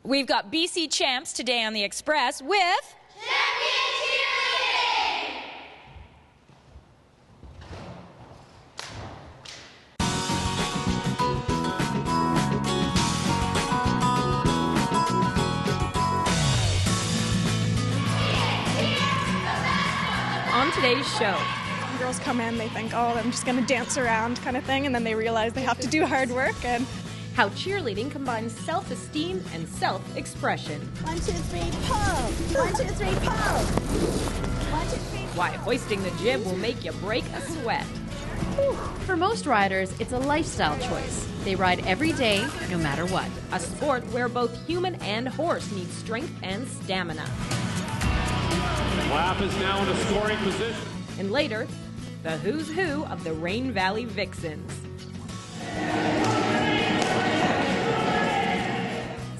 We've got BC champs today on the Express with... Champion Cheerleading! On today's show... Girls come in, they think, oh, I'm just going to dance around kind of thing, and then they realize they have to do hard work. And how cheerleading combines self-esteem and self-expression. 1, 2, 3, pull! 1, 2, 3, pull! 1, 2, 3, pull! Why hoisting the jib will make you break a sweat. For most riders, it's a lifestyle choice. They ride every day, no matter what. A sport where both human and horse need strength and stamina. Lap is now in a scoring position. And later, the who's who of the Rain Valley Vixens.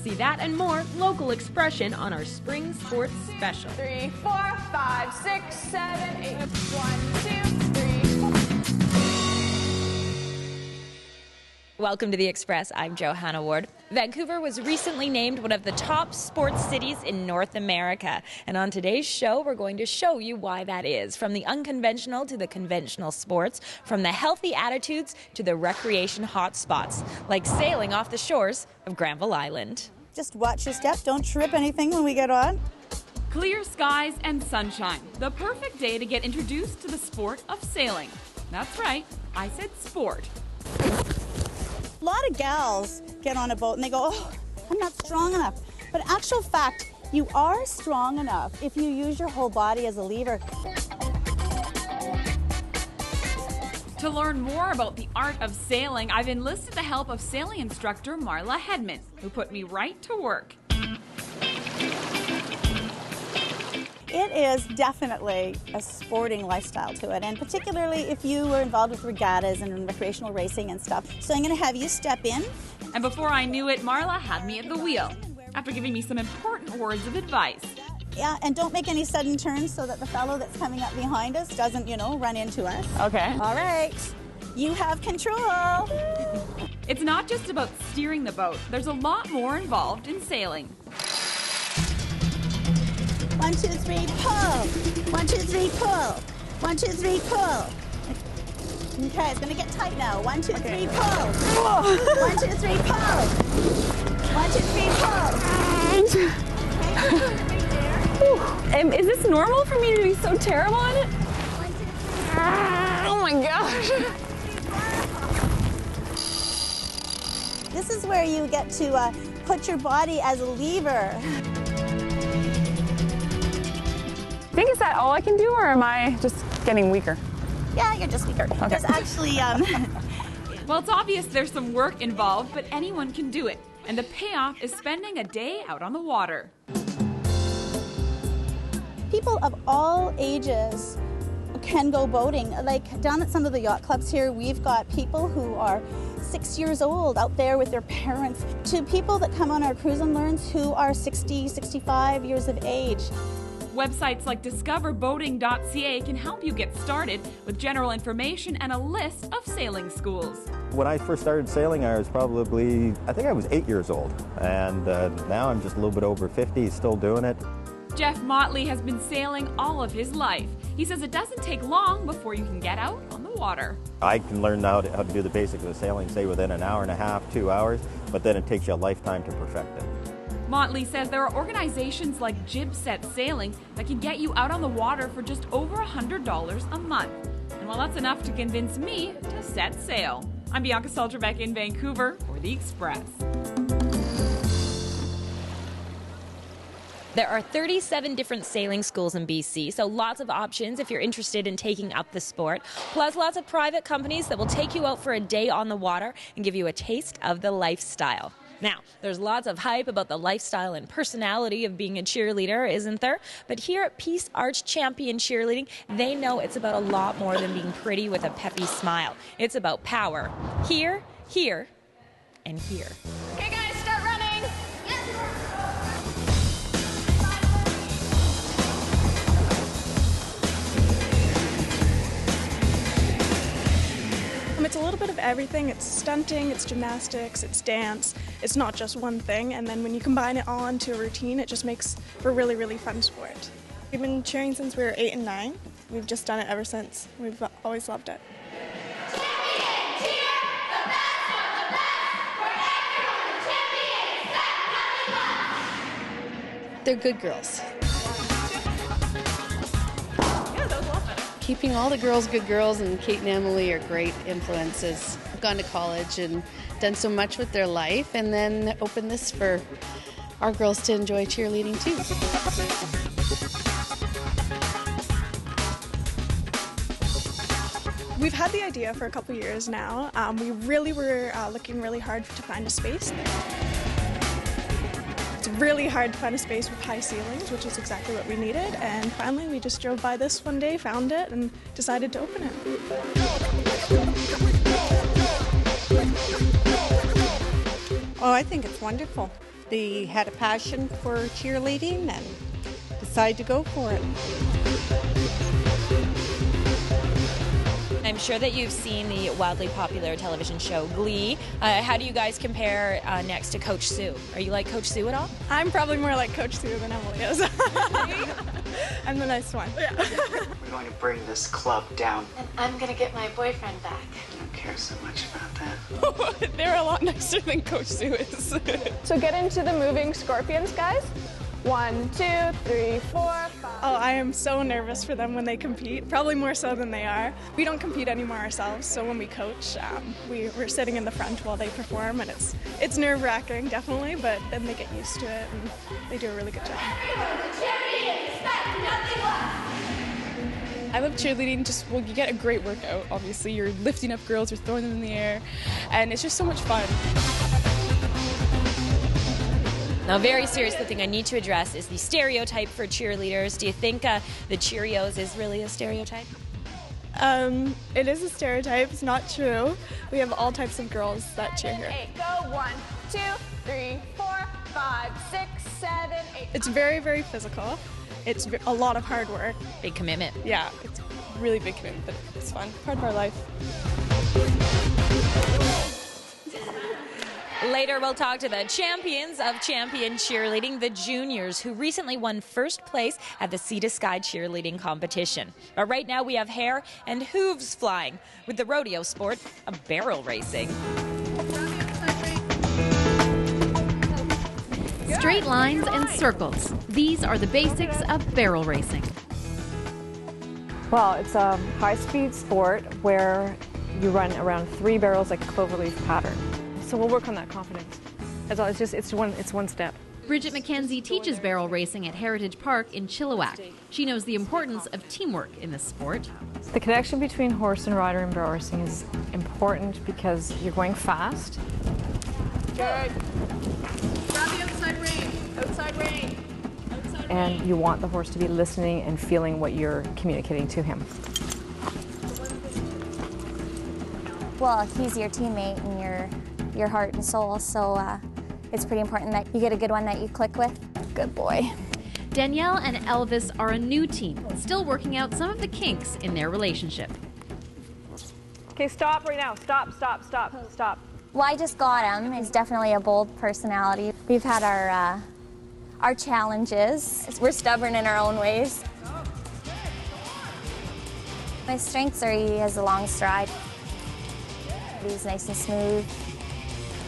See that and more local expression on our Spring Sports Special. 3, 4, 5, 6, 7, 8. 1, 2, 3, 4. Welcome to the Express. I'm Johanna Ward. Vancouver was recently named one of the top sports cities in North America. And on today's show, we're going to show you why that is. From the unconventional to the conventional sports, from the healthy attitudes to the recreation hotspots, like sailing off the shores of Granville Island. Just watch your step, don't trip anything when we get on. Clear skies and sunshine. The perfect day to get introduced to the sport of sailing. That's right, I said sport. A lot of gals get on a boat and they go, oh, I'm not strong enough. But in actual fact, you are strong enough if you use your whole body as a lever. To learn more about the art of sailing, I've enlisted the help of sailing instructor Marla Hedman, who put me right to work. It is definitely a sporting lifestyle to it, and particularly if you were involved with regattas and recreational racing and stuff. So I'm going to have you step in. And before I knew it, Marla had me at the wheel, after giving me some important words of advice. Yeah, and don't make any sudden turns so that the fellow that's coming up behind us doesn't, run into us. Okay. All right. You have control. It's not just about steering the boat. There's a lot more involved in sailing. 1, 2, 3, pull. 1, 2, 3, pull. 1, 2, 3, pull. Okay, it's gonna get tight now. 1, 2, 3, pull. 1, 2, 3, pull. 1, 2, 3, pull. Is this normal for me to be so terrible at it? Oh my gosh. This is where you get to put your body as a lever. I think, is that all I can do, or am I just getting weaker? Yeah, you're just weaker. Okay. There's actually, Well, it's obvious there's some work involved, but anyone can do it. And the payoff is spending a day out on the water. people of all ages can go boating. Like down at some of the yacht clubs here, we've got people who are 6 years old out there with their parents, to people that come on our cruise and learns who are 60, 65 years of age. Websites like discoverboating.ca can help you get started with general information and a list of sailing schools. When I first started sailing, I was probably, I think I was 8 years old. And now I'm just a little bit over 50, still doing it. Jeff Motley has been sailing all of his life. He says it doesn't take long before you can get out on the water. I can learn how to do the basics of sailing, say within an hour and a half, 2 hours, but then it takes you a lifetime to perfect it. Motley says there are organizations like Jib Set Sailing that can get you out on the water for just over $100 a month. And while that's enough to convince me to set sail. I'm Bianca Solterbeck in Vancouver for The Express. There are 37 different sailing schools in BC, so lots of options if you're interested in taking up the sport. Plus lots of private companies that will take you out for a day on the water and give you a taste of the lifestyle. Now, there's lots of hype about the lifestyle and personality of being a cheerleader, isn't there? But here at Peace Arch Champion Cheerleading, they know it's about a lot more than being pretty with a peppy smile. It's about power. Here, here, and here. Okay, guys, start running. It's a little bit of everything. It's stunting, it's gymnastics, it's dance. It's not just one thing, and then when you combine it all into a routine, it just makes for a really, really fun sport. We've been cheering since we were 8 and 9. We've just done it ever since. We've always loved it. They're good girls. Keeping all the girls good girls, and Kate and Emily are great influences. I've gone to college and done so much with their life, and then opened this for our girls to enjoy cheerleading too. We've had the idea for a couple years now. We really were looking really hard to find a space. It's really hard to find a space with high ceilings, which is exactly what we needed. And finally, we just drove by this one day, found it, and decided to open it. Oh, I think it's wonderful. They had a passion for cheerleading and decided to go for it. I'm sure that you've seen the wildly popular television show Glee. How do you guys compare next to Coach Sue? Are you like Coach Sue at all? I'm probably more like Coach Sue than Emily is. I'm the nice one. Yeah. We're going to bring this club down. And I'm going to get my boyfriend back. I don't care so much about that. They're a lot nicer than Coach Sue is. So get into the moving scorpions, guys. 1, 2, 3, 4, 5. Oh, I am so nervous for them when they compete, probably more so than they are. We don't compete anymore ourselves, so when we coach, we're sitting in the front while they perform, and it's nerve-wracking, definitely, but then they get used to it, and they do a really good job. I love cheerleading. You get a great workout, obviously. You're lifting up girls, you're throwing them in the air, and it's just so much fun. Now, a very serious thing I need to address is the stereotype for cheerleaders. Do you think the Cheerios is really a stereotype? It is a stereotype. It's not true. We have all types of girls that cheer here. 8, go 1, 2, 3, 4, 5, 6, 7, 8. It's very, very physical. It's a lot of hard work. Big commitment. Yeah, it's a really big commitment, but it's fun. Part of our life. Later, we'll talk to the champions of champion cheerleading, the juniors, who recently won first place at the Sea to Sky cheerleading competition. But right now, we have hair and hooves flying with the rodeo sport of barrel racing. Straight lines and circles. These are the basics of barrel racing. Well, it's a high-speed sport where you run around 3 barrels like a cloverleaf pattern. So we'll work on that confidence. It's one step. Bridget McKenzie teaches barrel racing at Heritage Park in Chilliwack. She knows the importance of teamwork in this sport. The connection between horse and rider in barrel racing is important because you're going fast. Good. Grab the outside rein. Outside rein. And you want the horse to be listening and feeling what you're communicating to him. Well, he's your teammate and your heart and soul, so it's pretty important that you get a good one that you click with. Good boy. Danielle and Elvis are a new team, still working out some of the kinks in their relationship. Okay, stop right now. Stop. Well, I just got him. He's definitely a bold personality. We've had our challenges. We're stubborn in our own ways. My strengths are he has a long stride. He's nice and smooth.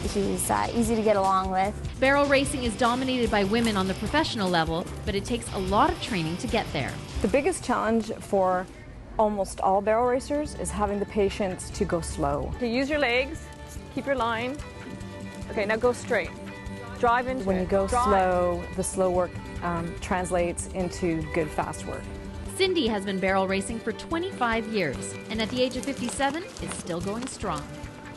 He's easy to get along with. Barrel racing is dominated by women on the professional level, but it takes a lot of training to get there. The biggest challenge for almost all barrel racers is having the patience to go slow. Okay, use your legs, keep your line. Okay, now go straight. Drive into When you go slow, the slow work translates into good fast work. Cindy has been barrel racing for 25 years, and at the age of 57 is still going strong.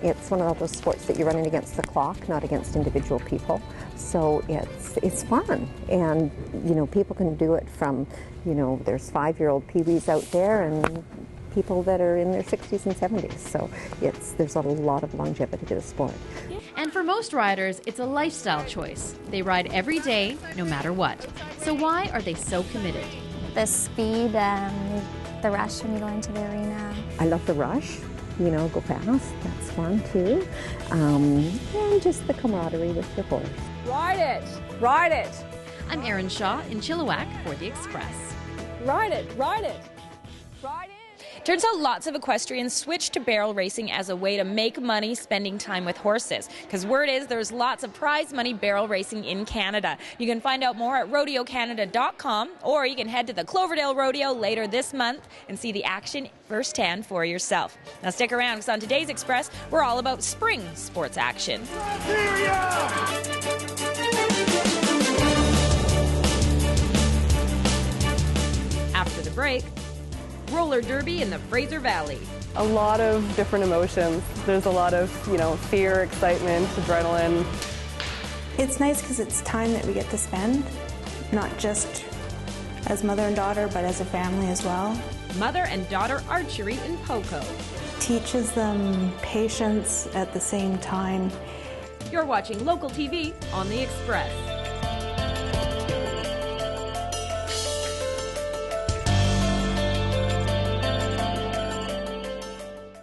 It's one of those sports that you're running against the clock, not against individual people. So it's fun, and people can do it from there's 5-year-old peewees out there and people that are in their 60s and 70s. So there's a lot of longevity to the sport. And for most riders, it's a lifestyle choice. They ride every day, no matter what. So why are they so committed? The speed, the rush when you go into the arena. I love the rush. go fast. That's fun too. And just the camaraderie with your horse. Ride it! Ride it! I'm Erin Shaw in Chilliwack for The Express. Ride it! Ride it! Ride it! Turns out lots of equestrians switch to barrel racing as a way to make money spending time with horses. Because word is there's lots of prize money barrel racing in Canada. You can find out more at rodeocanada.com, or you can head to the Cloverdale Rodeo later this month and see the action firsthand for yourself. Now stick around, because on today's Express, we're all about spring sports action. After the break, roller derby in the Fraser Valley. A lot of different emotions. There's a lot of, fear, excitement, adrenaline. It's nice because it's time that we get to spend, not just as mother and daughter, but as a family as well. Mother and daughter archery in Poco. Teaches them patience at the same time. You're watching local TV on The Express.